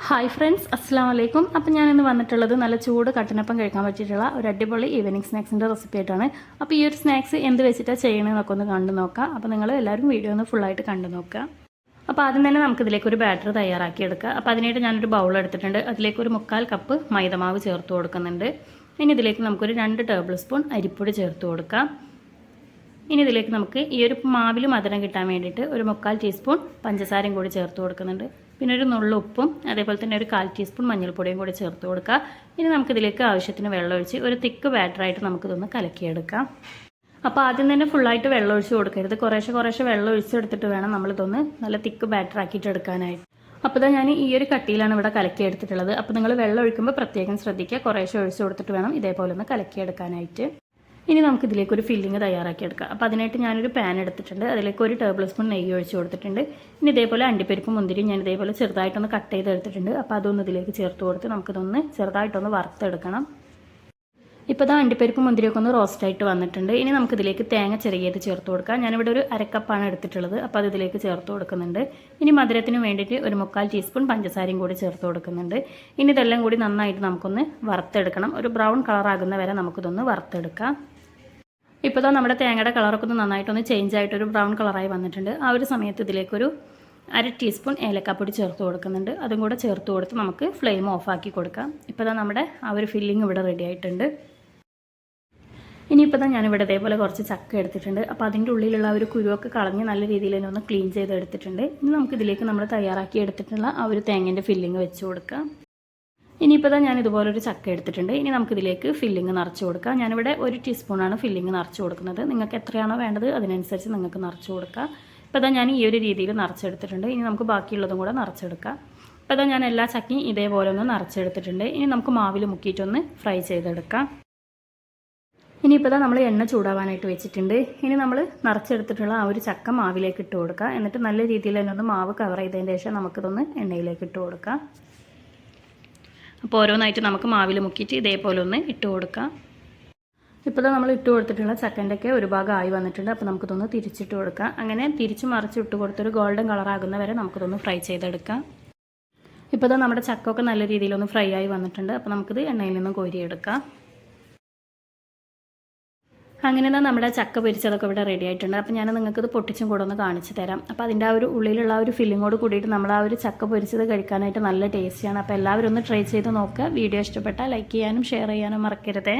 Hi friends, അസ്സാം വലൈക്കും. അപ്പോൾ ഞാനിന്ന് വന്നിട്ടുള്ളത് നല്ല ചൂട് കട്ടനപ്പം കഴിക്കാൻ പറ്റിയിട്ടുള്ള ഒരു അടിപൊളി ഈവനിങ് സ്നാക്സിൻ്റെ റെസിപ്പി ആയിട്ടാണ്. അപ്പോൾ ഈ ഒരു സ്നാക്സ് എന്ത് വെച്ചിട്ടാണ് ചെയ്യണമെന്നൊക്കെ ഒന്ന് കണ്ടു നോക്കാം. അപ്പോൾ നിങ്ങൾ എല്ലാവരും വീഡിയോ ഒന്ന് ഫുള്ളായിട്ട് കണ്ടു നോക്കുക. അപ്പോൾ ആദ്യം തന്നെ നമുക്കിതിലേക്ക് ഒരു ബാറ്റർ തയ്യാറാക്കി എടുക്കുക. അപ്പോൾ അതിനായിട്ട് ഞാനൊരു ബൗൾ എടുത്തിട്ടുണ്ട്. അതിലേക്ക് ഒരു 3/4 കപ്പ് മൈദമാവ് ചേർത്ത് കൊടുക്കുന്നുണ്ട്. ഇനി ഇതിലേക്ക് നമുക്കൊരു 2 ടേബിൾ സ്പൂൺ അരിപ്പൊടി ചേർത്ത് കൊടുക്കാം. ഇനി ഇതിലേക്ക് നമുക്ക് ഈ ഒരു മാവിൽ മധുരം കിട്ടാൻ വേണ്ടിയിട്ട് ഒരു 3/4 ടീസ്പൂൺ പഞ്ചസാരയും കൂടി ചേർത്ത് കൊടുക്കുന്നുണ്ട്. പിന്നെ ഒരു നുള്ളു ഉപ്പും അതേപോലെ തന്നെ ഒരു 1/4 ടീസ്പൂൺ മഞ്ഞൾപ്പൊടിയും കൂടി ചേർത്ത് കൊടുക്കുക. ഇനി നമുക്കിതിലേക്ക് ആവശ്യത്തിന് വെള്ളമൊഴിച്ച് ഒരു തിക്ക് ബാറ്ററായിട്ട് നമുക്കിതൊന്ന് കലക്കിയെടുക്കാം. അപ്പോൾ ആദ്യം തന്നെ ഫുള്ളായിട്ട് വെള്ളമൊഴിച്ച് കൊടുക്കരുത്. കുറേശ്ശെ വെള്ളം ഒഴിച്ചെടുത്തിട്ട് വേണം നമ്മളിതൊന്ന് നല്ല തിക്ക് ബാറ്റർ ആക്കിയിട്ട് എടുക്കാനായിട്ട്. അപ്പോൾ ഇതാ ഞാൻ ഈ ഒരു കട്ടിയിലാണ് ഇവിടെ കലക്കിയെടുത്തിട്ടുള്ളത്. അപ്പോൾ നിങ്ങൾ വെള്ളം ഒഴിക്കുമ്പോൾ പ്രത്യേകം ശ്രദ്ധിക്കുക. കുറേശ്ശെ ഒഴിച്ച് കൊടുത്തിട്ട് വേണം ഇതേപോലെ ഒന്ന് കലക്കിയെടുക്കാനായിട്ട്. ഇനി നമുക്കിതിലേക്ക് ഒരു ഫില്ലിങ് തയ്യാറാക്കി എടുക്കാം. അപ്പോൾ അതിനായിട്ട് ഞാനൊരു പാൻ എടുത്തിട്ടുണ്ട്. അതിലേക്ക് ഒരു ടേബിൾ സ്പൂൺ നെയ്യ് ഒഴിച്ച് കൊടുത്തിട്ടുണ്ട്. ഇനി ഇതേപോലെ അണ്ടിപ്പരിപ്പും മുന്തിരിയും ഞാൻ ഇതേപോലെ ചെറുതായിട്ടൊന്ന് കട്ട് ചെയ്തെടുത്തിട്ടുണ്ട്. അപ്പോൾ അതൊന്ന് ഇതിലേക്ക് ചേർത്ത് കൊടുത്ത് നമുക്കിതൊന്ന് ചെറുതായിട്ടൊന്ന് വറുത്തെടുക്കണം. ഇപ്പോൾ ഇതാ അണ്ടിപ്പരിപ്പും മുന്തിരിയൊക്കെ ഒന്ന് റോസ്റ്റായിട്ട് വന്നിട്ടുണ്ട്. ഇനി നമുക്കിതിലേക്ക് തേങ്ങ ചെറിയത് ചേർത്ത് കൊടുക്കാം. ഞാനിവിടെ ഒരു 1/2 കപ്പാണ് എടുത്തിട്ടുള്ളത്. അപ്പോൾ അത് ഇതിലേക്ക് ചേർത്ത് കൊടുക്കുന്നുണ്ട്. ഇനി മധുരത്തിന് വേണ്ടിയിട്ട് ഒരു 3/4 ടീസ്പൂൺ പഞ്ചസാരയും കൂടി ചേർത്ത് കൊടുക്കുന്നുണ്ട്. ഇനി ഇതെല്ലാം കൂടി നന്നായിട്ട് നമുക്കൊന്ന് വറുത്തെടുക്കണം. ഒരു ബ്രൗൺ കളറാകുന്ന വരെ നമുക്കിതൊന്ന് വറുത്തെടുക്കാം. ഇപ്പോൾ ഇതാ നമ്മുടെ തേങ്ങയുടെ കളറൊക്കെ ഒന്ന് നന്നായിട്ടൊന്ന് ചേഞ്ച് ആയിട്ടൊരു ബ്രൗൺ കളറായി വന്നിട്ടുണ്ട്. ആ ഒരു സമയത്ത് ഇതിലേക്കൊരു 1/2 ടീസ്പൂൺ ഏലക്കാപ്പൊടി ചേർത്ത് കൊടുക്കുന്നുണ്ട്. അതും കൂടെ ചേർത്ത് കൊടുത്ത് നമുക്ക് ഫ്ലെയിം ഓഫാക്കി കൊടുക്കാം. ഇപ്പോൾ ഇതാ നമ്മുടെ ആ ഒരു ഫില്ലിങ് ഇവിടെ റെഡി ആയിട്ടുണ്ട്. ഇനിയിപ്പോൾ തന്നെ ഞാനിവിടെ ഇതേപോലെ കുറച്ച് ചക്ക എടുത്തിട്ടുണ്ട്. അപ്പോൾ അതിൻ്റെ ഉള്ളിലുള്ള ഒരു കുരുവൊക്കെ കളഞ്ഞ് നല്ല രീതിയിൽ തന്നെ ഒന്ന് ക്ലീൻ ചെയ്ത് എടുത്തിട്ടുണ്ട്. ഇനി നമുക്കിതിലേക്ക് നമ്മൾ തയ്യാറാക്കി എടുത്തിട്ടുള്ള ആ ഒരു തേങ്ങേൻ്റെ ഫില്ലിങ് വെച്ച് കൊടുക്കാം. ഇനിയിപ്പോൾ തന്നെ ഞാൻ ഇതുപോലൊരു ചക്ക എടുത്തിട്ടുണ്ട്. ഇനി നമുക്കിതിലേക്ക് ഫില്ലിങ് നിറച്ച് കൊടുക്കാം. ഞാനിവിടെ 1 ടീസ്പൂണാണ് ഫില്ലിങ് നിറച്ച് കൊടുക്കുന്നത്. നിങ്ങൾക്ക് എത്രയാണോ വേണ്ടത് അതിനനുസരിച്ച് നിങ്ങൾക്ക് നിറച്ച് കൊടുക്കാം. ഇപ്പോൾ തന്നെ ഞാൻ ഈ ഒരു രീതിയിൽ നിറച്ചെടുത്തിട്ടുണ്ട്. ഇനി നമുക്ക് ബാക്കിയുള്ളതും കൂടെ നിറച്ചെടുക്കാം. ഇപ്പോൾ തന്നെ ഞാൻ എല്ലാ ചക്കയും ഇതേപോലെ ഒന്ന് നിറച്ചെടുത്തിട്ടുണ്ട്. ഇനി നമുക്ക് മാവിൽ മുക്കിയിട്ടൊന്ന് ഫ്രൈ ചെയ്തെടുക്കാം. ഇനിയിപ്പോൾ തന്നെ നമ്മൾ എണ്ണ ചൂടാവാനായിട്ട് വെച്ചിട്ടുണ്ട്. ഇനി നമ്മൾ നിറച്ചെടുത്തിട്ടുള്ള ആ ഒരു ചക്ക മാവിലേക്ക് ഇട്ട് കൊടുക്കുക. എന്നിട്ട് നല്ല രീതിയിൽ തന്നെ ഒന്ന് മാവ് കവർ ചെയ്തതിന് ശേഷം നമുക്കിതൊന്ന് എണ്ണയിലേക്ക് ഇട്ട് കൊടുക്കാം. അപ്പോൾ ഓരോന്നായിട്ട് നമുക്ക് മാവിൽ മുക്കിയിട്ട് ഇതേപോലെ ഒന്ന് ഇട്ട് കൊടുക്കാം. ഇപ്പോൾ നമ്മൾ ഇട്ട് കൊടുത്തിട്ടുള്ള ചക്കൻ്റെയൊക്കെ ഒരു ഭാഗം ആയി വന്നിട്ടുണ്ട്. അപ്പോൾ നമുക്കിതൊന്ന് തിരിച്ചിട്ട് കൊടുക്കാം. അങ്ങനെ തിരിച്ച് മറിച്ച് ഇട്ട് കൊടുത്തൊരു ഗോൾഡൻ കളറാകുന്ന വരെ നമുക്കിതൊന്ന് ഫ്രൈ ചെയ്തെടുക്കാം. ഇപ്പോൾ നമ്മുടെ ചക്കയൊക്കെ നല്ല രീതിയിലൊന്ന് ഫ്രൈ ആയി വന്നിട്ടുണ്ട്. അപ്പോൾ നമുക്കിത് എണ്ണയിൽ നിന്ന് കോരിയെടുക്കാം. അങ്ങനെ നമ്മുടെ ചക്ക പൊരിച്ചതൊക്കെ ഇവിടെ റെഡി ആയിട്ടുണ്ട്. അപ്പോൾ ഞാൻ നിങ്ങൾക്കിത് പൊട്ടിച്ചും കൂടെ ഒന്ന് കാണിച്ചു തരാം. അപ്പോൾ അതിൻ്റെ ആ ഒരു ഉള്ളിലുള്ള ആ ഒരു ഫില്ലിങ്ങോട് കൂടിയിട്ട് നമ്മൾ ആ ഒരു ചക്ക പൊരിച്ചത് കഴിക്കാനായിട്ട് നല്ല ടേസ്റ്റിയാണ്. അപ്പോൾ എല്ലാവരും ഒന്ന് ട്രൈ ചെയ്ത് നോക്കുക. വീഡിയോ ഇഷ്ടപ്പെട്ടാൽ ലൈക്ക് ചെയ്യാനും ഷെയർ ചെയ്യാനും മറക്കരുതേ.